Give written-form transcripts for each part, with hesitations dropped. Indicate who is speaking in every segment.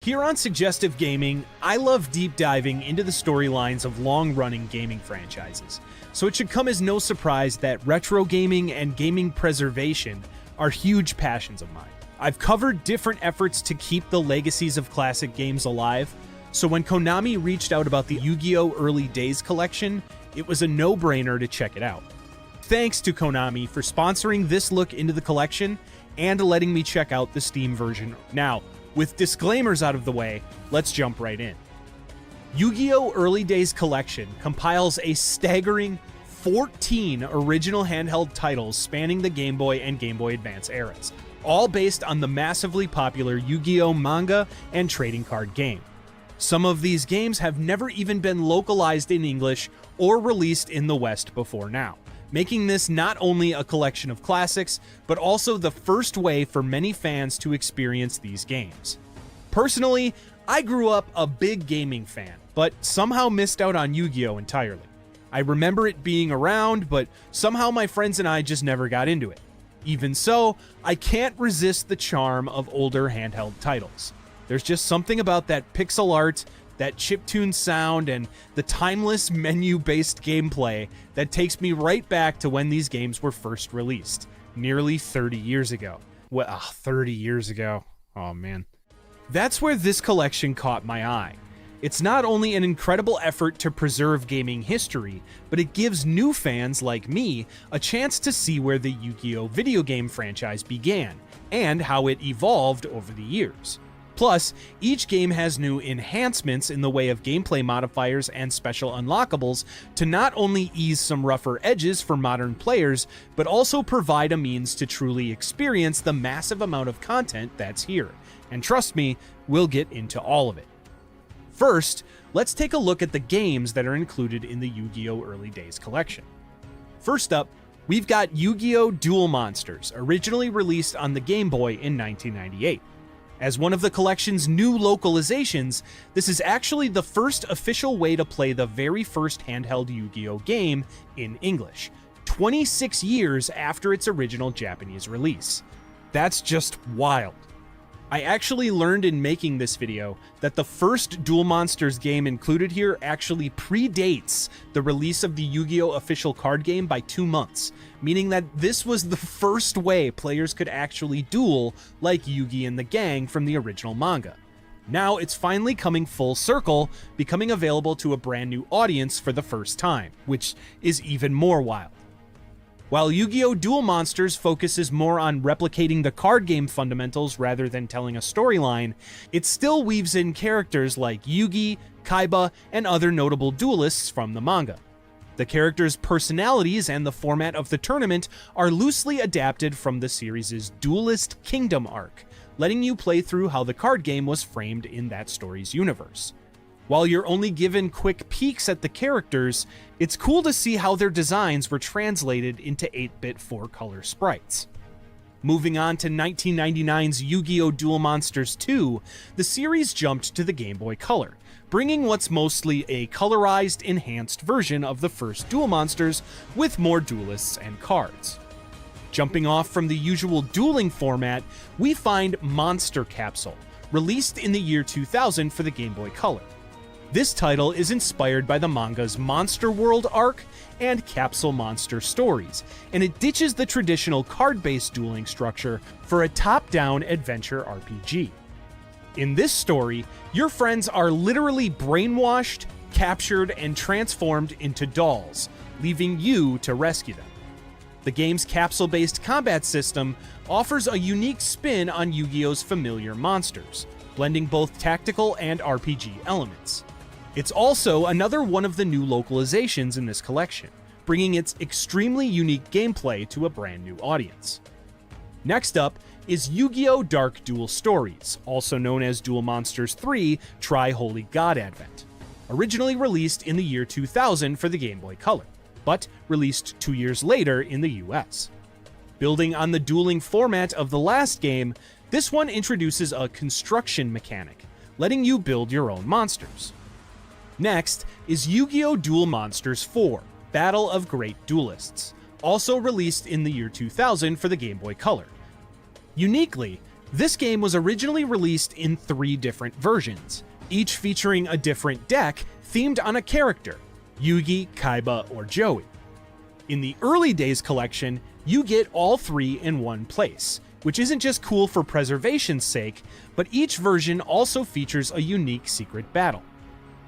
Speaker 1: Here on Suggestive Gaming, I love deep diving into the storylines of long-running gaming franchises, so it should come as no surprise that retro gaming and gaming preservation are huge passions of mine. I've covered different efforts to keep the legacies of classic games alive, so when Konami reached out about the Yu-Gi-Oh! Early Days collection, it was a no-brainer to check it out. Thanks to Konami for sponsoring this look into the collection and letting me check out the Steam version. Now, with disclaimers out of the way, let's jump right in. Yu-Gi-Oh! Early Days Collection compiles a staggering 14 original handheld titles spanning the Game Boy and Game Boy Advance eras, all based on the massively popular Yu-Gi-Oh! Manga and trading card game. Some of these games have never even been localized in English or released in the West before now, making this not only a collection of classics, but also the first way for many fans to experience these games. Personally, I grew up a big gaming fan, but somehow missed out on Yu-Gi-Oh! Entirely. I remember it being around, but somehow my friends and I just never got into it. Even so, I can't resist the charm of older handheld titles. There's just something about that pixel art, that chiptune sound, and the timeless menu-based gameplay that takes me right back to when these games were first released, nearly 30 years ago. Well, 30 years ago. Oh man. That's where this collection caught my eye. It's not only an incredible effort to preserve gaming history, but it gives new fans like me a chance to see where the Yu-Gi-Oh! Video game franchise began, and how it evolved over the years. Plus, each game has new enhancements in the way of gameplay modifiers and special unlockables to not only ease some rougher edges for modern players, but also provide a means to truly experience the massive amount of content that's here. And trust me, we'll get into all of it. First, let's take a look at the games that are included in the Yu-Gi-Oh! Early Days collection. First up, we've got Yu-Gi-Oh! Duel Monsters, originally released on the Game Boy in 1998. As one of the collection's new localizations, this is actually the first official way to play the very first handheld Yu-Gi-Oh! Game in English, 26 years after its original Japanese release. That's just wild. I actually learned in making this video that the first Duel Monsters game included here actually predates the release of the Yu-Gi-Oh! Official card game by 2 months, meaning that this was the first way players could actually duel like Yugi and the gang from the original manga. Now it's finally coming full circle, becoming available to a brand new audience for the first time, which is even more wild. While Yu-Gi-Oh! Duel Monsters focuses more on replicating the card game fundamentals rather than telling a storyline, it still weaves in characters like Yugi, Kaiba, and other notable duelists from the manga. The characters' personalities and the format of the tournament are loosely adapted from the series' Duelist Kingdom arc, letting you play through how the card game was framed in that story's universe. While you're only given quick peeks at the characters, it's cool to see how their designs were translated into 8-bit 4-color sprites. Moving on to 1999's Yu-Gi-Oh! Duel Monsters 2, the series jumped to the Game Boy Color, bringing what's mostly a colorized, enhanced version of the first Duel Monsters with more duelists and cards. Jumping off from the usual dueling format, we find Monster Capsule, released in the year 2000 for the Game Boy Color. This title is inspired by the manga's Monster World arc and Capsule Monster stories, and it ditches the traditional card-based dueling structure for a top-down adventure RPG. In this story, your friends are literally brainwashed, captured, and transformed into dolls, leaving you to rescue them. The game's capsule-based combat system offers a unique spin on Yu-Gi-Oh's familiar monsters, blending both tactical and RPG elements. It's also another one of the new localizations in this collection, bringing its extremely unique gameplay to a brand new audience. Next up is Yu-Gi-Oh! Dark Duel Stories, also known as Duel Monsters 3 Tri-Holy God Advent, originally released in the year 2000 for the Game Boy Color, but released 2 years later in the US. Building on the dueling format of the last game, this one introduces a construction mechanic, letting you build your own monsters. Next is Yu-Gi-Oh! Duel Monsters 4, Battle of Great Duelists, also released in the year 2000 for the Game Boy Color. Uniquely, This game was originally released in 3 different versions, each featuring a different deck themed on a character: Yugi, Kaiba, or Joey. In the early days collection, you get all 3 in one place, which isn't just cool for preservation's sake, but each version also features a unique secret battle.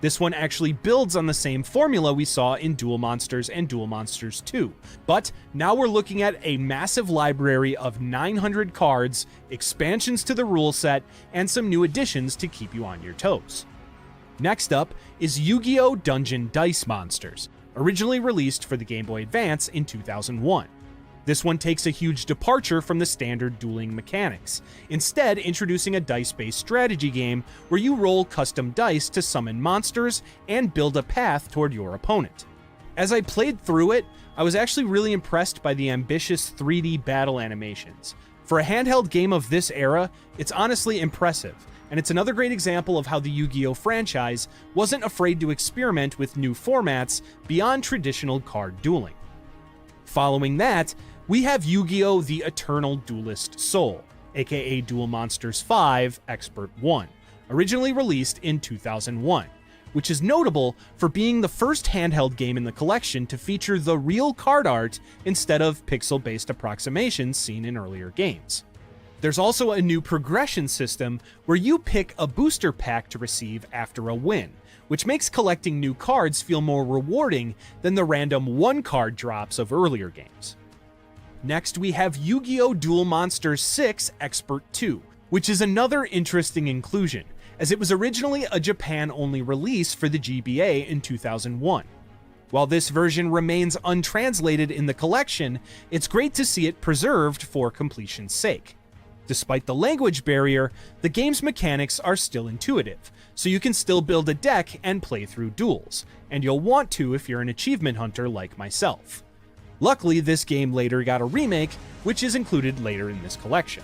Speaker 1: This one actually builds on the same formula we saw in Duel Monsters and Duel Monsters 2, but now we're looking at a massive library of 900 cards, expansions to the rule set, and some new additions to keep you on your toes. Next up is Yu-Gi-Oh! Dungeon Dice Monsters, originally released for the Game Boy Advance in 2001. This one takes a huge departure from the standard dueling mechanics, instead introducing a dice-based strategy game where you roll custom dice to summon monsters and build a path toward your opponent. As I played through it, I was actually really impressed by the ambitious 3D battle animations. For a handheld game of this era, it's honestly impressive, and it's another great example of how the Yu-Gi-Oh! Franchise wasn't afraid to experiment with new formats beyond traditional card dueling. Following that, we have Yu-Gi-Oh! The Eternal Duelist Soul, aka Duel Monsters 5 Expert 1, originally released in 2001, which is notable for being the first handheld game in the collection to feature the real card art instead of pixel-based approximations seen in earlier games. There's also a new progression system where you pick a booster pack to receive after a win, which makes collecting new cards feel more rewarding than the random 1-card drops of earlier games. Next, we have Yu-Gi-Oh! Duel Monsters 6 Expert 2, which is another interesting inclusion, as it was originally a Japan-only release for the GBA in 2001. While this version remains untranslated in the collection, it's great to see it preserved for completion's sake. Despite the language barrier, the game's mechanics are still intuitive, so you can still build a deck and play through duels, and you'll want to if you're an achievement hunter like myself. Luckily, this game later got a remake, which is included later in this collection.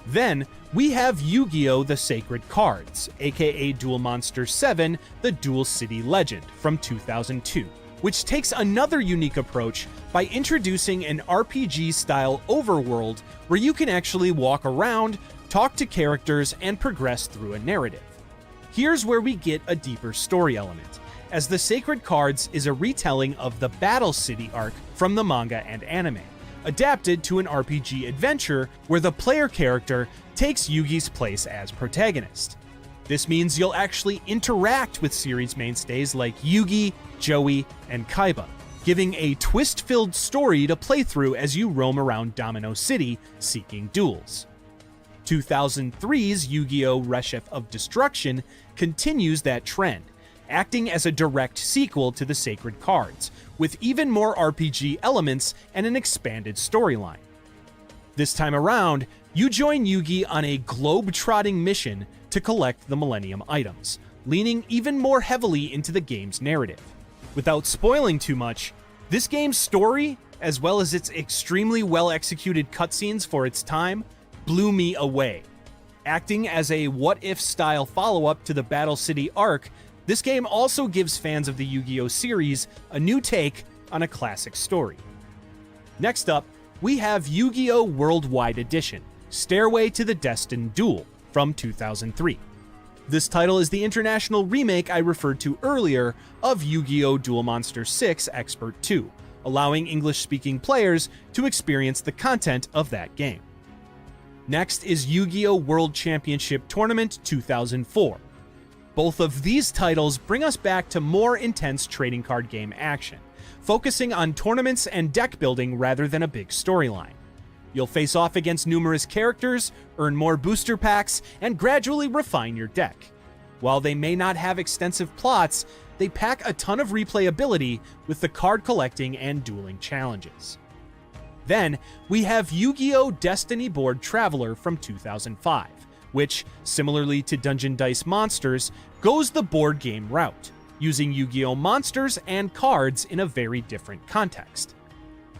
Speaker 1: Then, we have Yu-Gi-Oh! The Sacred Cards, aka Duel Monsters 7 The Duel City Legend from 2002, which takes another unique approach by introducing an RPG-style overworld where you can actually walk around, talk to characters, and progress through a narrative. Here's where we get a deeper story element, as the Sacred Cards is a retelling of the Battle City arc from the manga and anime, adapted to an RPG adventure where the player character takes Yugi's place as protagonist. This means you'll actually interact with series mainstays like Yugi, Joey, and Kaiba, giving a twist-filled story to play through as you roam around Domino City seeking duels. 2003's Yu-Gi-Oh! Reshef of Destruction continues that trend, acting as a direct sequel to the Sacred Cards, with even more RPG elements and an expanded storyline. This time around, you join Yugi on a globe-trotting mission to collect the Millennium items, leaning even more heavily into the game's narrative. Without spoiling too much, this game's story, as well as its extremely well-executed cutscenes for its time, blew me away. Acting as a what-if style follow-up to the Battle City arc, this game also gives fans of the Yu-Gi-Oh! Series a new take on a classic story. Next up, we have Yu-Gi-Oh! Worldwide Edition, Stairway to the Destined Duel, from 2003. This title is the international remake I referred to earlier of Yu-Gi-Oh! Duel Monsters 6 Expert 2, allowing English-speaking players to experience the content of that game. Next is Yu-Gi-Oh! World Championship Tournament 2004. Both of these titles bring us back to more intense trading card game action, focusing on tournaments and deck building rather than a big storyline. You'll face off against numerous characters, earn more booster packs, and gradually refine your deck. While they may not have extensive plots, they pack a ton of replayability with the card collecting and dueling challenges. Then, we have Yu-Gi-Oh! Destiny Board Traveler from 2005, which, similarly to Dungeon Dice Monsters, goes the board game route, using Yu-Gi-Oh! Monsters and cards in a very different context.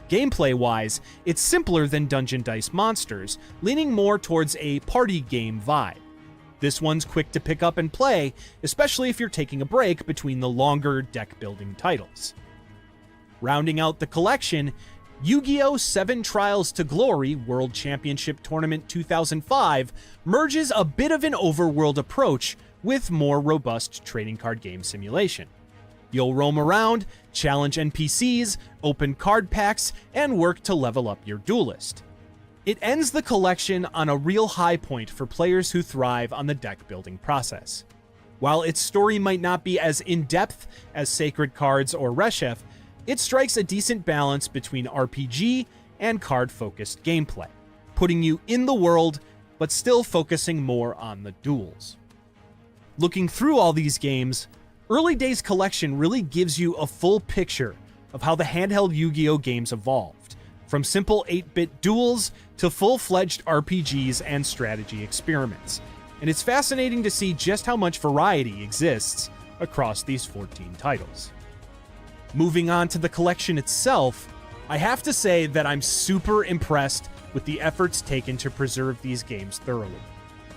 Speaker 1: Gameplay-wise, it's simpler than Dungeon Dice Monsters, leaning more towards a party game vibe. This one's quick to pick up and play, especially if you're taking a break between the longer deck-building titles. Rounding out the collection, Yu-Gi-Oh! 7 Trials to Glory World Championship Tournament 2005 merges a bit of an overworld approach with more robust trading card game simulation. You'll roam around, challenge NPCs, open card packs, and work to level up your duelist. It ends the collection on a real high point for players who thrive on the deck building process. While its story might not be as in-depth as Sacred Cards or Reshef, it strikes a decent balance between RPG and card-focused gameplay, putting you in the world, but still focusing more on the duels. Looking through all these games, Early Days Collection really gives you a full picture of how the handheld Yu-Gi-Oh! Games evolved, from simple 8-bit duels to full-fledged RPGs and strategy experiments, and it's fascinating to see just how much variety exists across these 14 titles. Moving on to the collection itself, I have to say that I'm super impressed with the efforts taken to preserve these games thoroughly.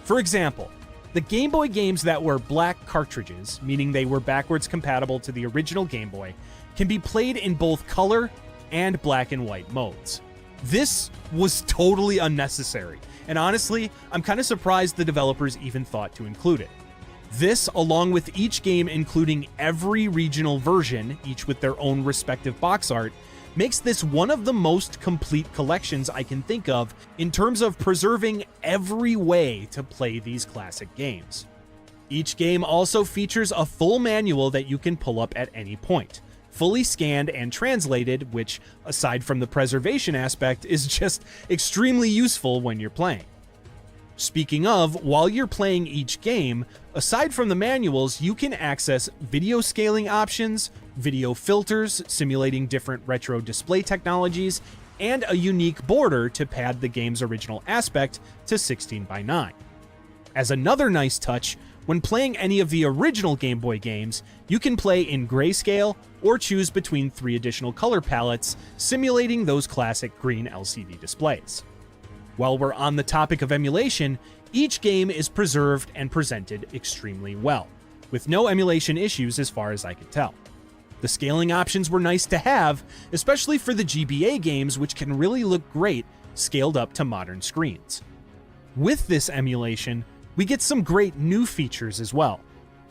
Speaker 1: For example, the Game Boy games that were black cartridges, meaning they were backwards compatible to the original Game Boy, can be played in both color and black and white modes. This was totally unnecessary, and honestly, I'm kind of surprised the developers even thought to include it. This, along with each game including every regional version, each with their own respective box art, makes this one of the most complete collections I can think of in terms of preserving every way to play these classic games. Each game also features a full manual that you can pull up at any point, fully scanned and translated, which, aside from the preservation aspect, is just extremely useful when you're playing. Speaking of, while you're playing each game, aside from the manuals, you can access video scaling options, video filters simulating different retro display technologies, and a unique border to pad the game's original aspect to 16:9. As another nice touch, when playing any of the original Game Boy games, you can play in grayscale or choose between 3 additional color palettes, simulating those classic green LCD displays. While we're on the topic of emulation, each game is preserved and presented extremely well, with no emulation issues as far as I could tell. The scaling options were nice to have, especially for the GBA games, which can really look great scaled up to modern screens. With this emulation, we get some great new features as well,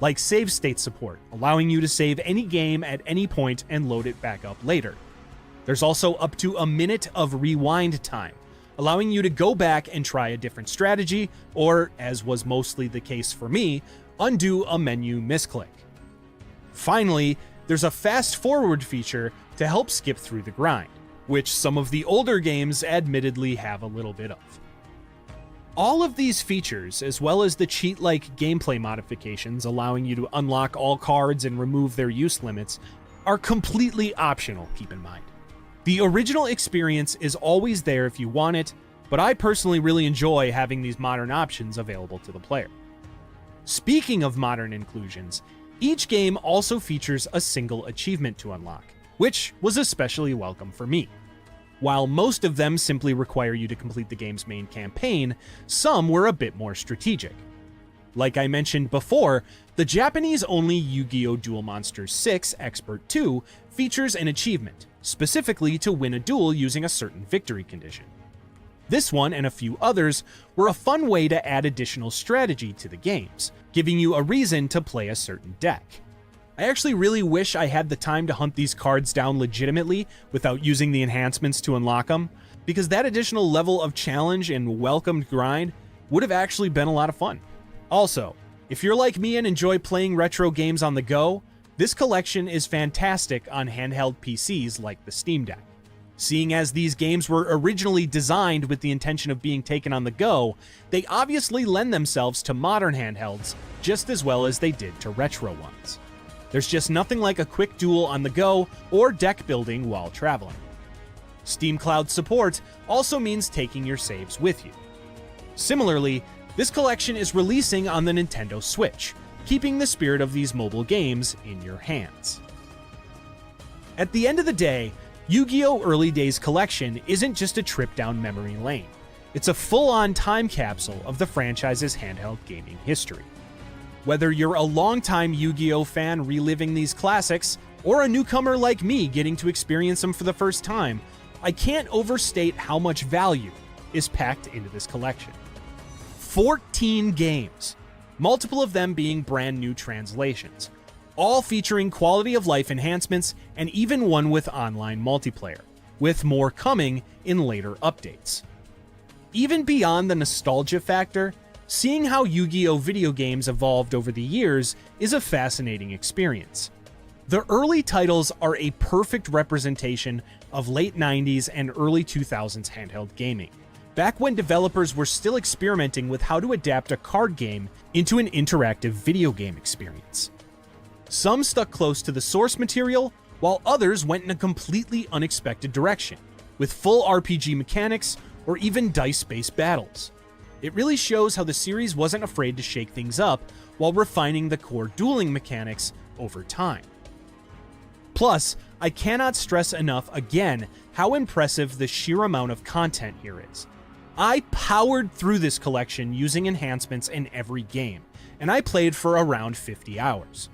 Speaker 1: like save state support, allowing you to save any game at any point and load it back up later. There's also up to a minute of rewind time, allowing you to go back and try a different strategy, or, as was mostly the case for me, undo a menu misclick. Finally, there's a fast forward feature to help skip through the grind, which some of the older games admittedly have a little bit of. All of these features, as well as the cheat-like gameplay modifications allowing you to unlock all cards and remove their use limits, are completely optional, keep in mind. The original experience is always there if you want it, but I personally really enjoy having these modern options available to the player. Speaking of modern inclusions, each game also features a single achievement to unlock, which was especially welcome for me. While most of them simply require you to complete the game's main campaign, some were a bit more strategic. Like I mentioned before, the Japanese-only Yu-Gi-Oh! Duel Monsters 6 Expert 2 features an achievement, specifically to win a duel using a certain victory condition. This one and a few others were a fun way to add additional strategy to the games, giving you a reason to play a certain deck. I actually really wish I had the time to hunt these cards down legitimately without using the enhancements to unlock them, because that additional level of challenge and welcomed grind would have actually been a lot of fun. Also, if you're like me and enjoy playing retro games on the go, this collection is fantastic on handheld PCs like the Steam Deck. Seeing as these games were originally designed with the intention of being taken on the go, they obviously lend themselves to modern handhelds just as well as they did to retro ones. There's just nothing like a quick duel on the go or deck building while traveling. Steam Cloud support also means taking your saves with you. Similarly, this collection is releasing on the Nintendo Switch, keeping the spirit of these mobile games in your hands. At the end of the day, Yu-Gi-Oh! Early Days Collection isn't just a trip down memory lane. It's a full-on time capsule of the franchise's handheld gaming history. Whether you're a longtime Yu-Gi-Oh! Fan reliving these classics, or a newcomer like me getting to experience them for the first time, I can't overstate how much value is packed into this collection. 14 games, multiple of them being brand new translations, all featuring quality of life enhancements and even one with online multiplayer, with more coming in later updates. Even beyond the nostalgia factor, seeing how Yu-Gi-Oh! Video games evolved over the years is a fascinating experience. The early titles are a perfect representation of late 90s and early 2000s handheld gaming, back when developers were still experimenting with how to adapt a card game into an interactive video game experience. Some stuck close to the source material, while others went in a completely unexpected direction, with full RPG mechanics or even dice-based battles. It really shows how the series wasn't afraid to shake things up while refining the core dueling mechanics over time. Plus, I cannot stress enough again how impressive the sheer amount of content here is. I powered through this collection using enhancements in every game, and I played for around 50 hours.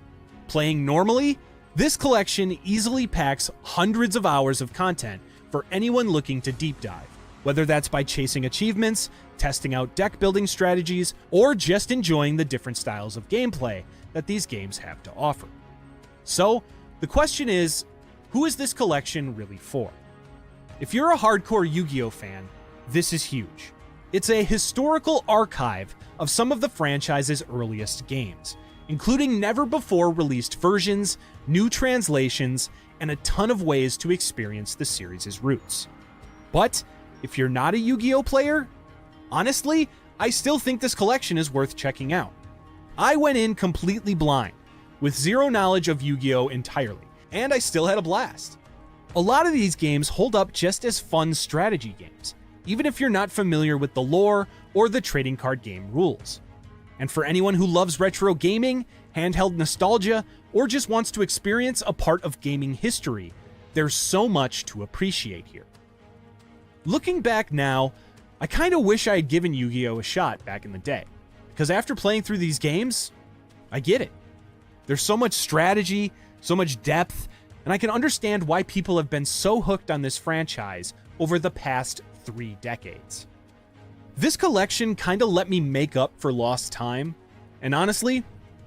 Speaker 1: Playing normally, this collection easily packs hundreds of hours of content for anyone looking to deep dive, whether that's by chasing achievements, testing out deck building strategies, or just enjoying the different styles of gameplay that these games have to offer. So, the question is, who is this collection really for? If you're a hardcore Yu-Gi-Oh fan, this is huge. It's a historical archive of some of the franchise's earliest games, including never-before-released versions, new translations, and a ton of ways to experience the series' roots. But if you're not a Yu-Gi-Oh player, honestly, I still think this collection is worth checking out. I went in completely blind, with zero knowledge of Yu-Gi-Oh entirely, and I still had a blast. A lot of these games hold up just as fun strategy games, even if you're not familiar with the lore or the trading card game rules. And for anyone who loves retro gaming, handheld nostalgia, or just wants to experience a part of gaming history, there's so much to appreciate here. Looking back now, I kinda wish I had given Yu-Gi-Oh a shot back in the day, because after playing through these games, I get it. There's so much strategy, so much depth, and I can understand why people have been so hooked on this franchise over the past 3 decades. This collection kinda let me make up for lost time, and honestly,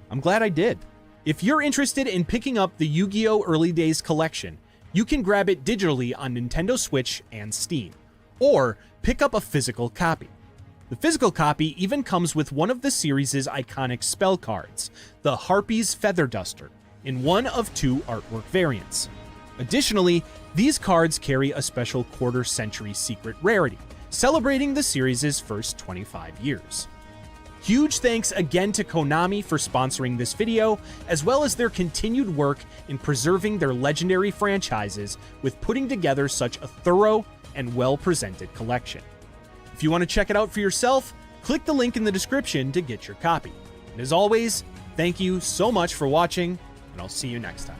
Speaker 1: I'm glad I did. If you're interested in picking up the Yu-Gi-Oh! Early Days collection, you can grab it digitally on Nintendo Switch and Steam, or pick up a physical copy. The physical copy even comes with one of the series' iconic spell cards, the Harpie's Feather Duster, in one of 2 artwork variants. Additionally, these cards carry a special Quarter Century Secret Rarity, celebrating the series' first 25 years. Huge thanks again to Konami for sponsoring this video, as well as their continued work in preserving their legendary franchises with putting together such a thorough and well-presented collection. If you want to check it out for yourself, click the link in the description to get your copy. And as always, thank you so much for watching, and I'll see you next time.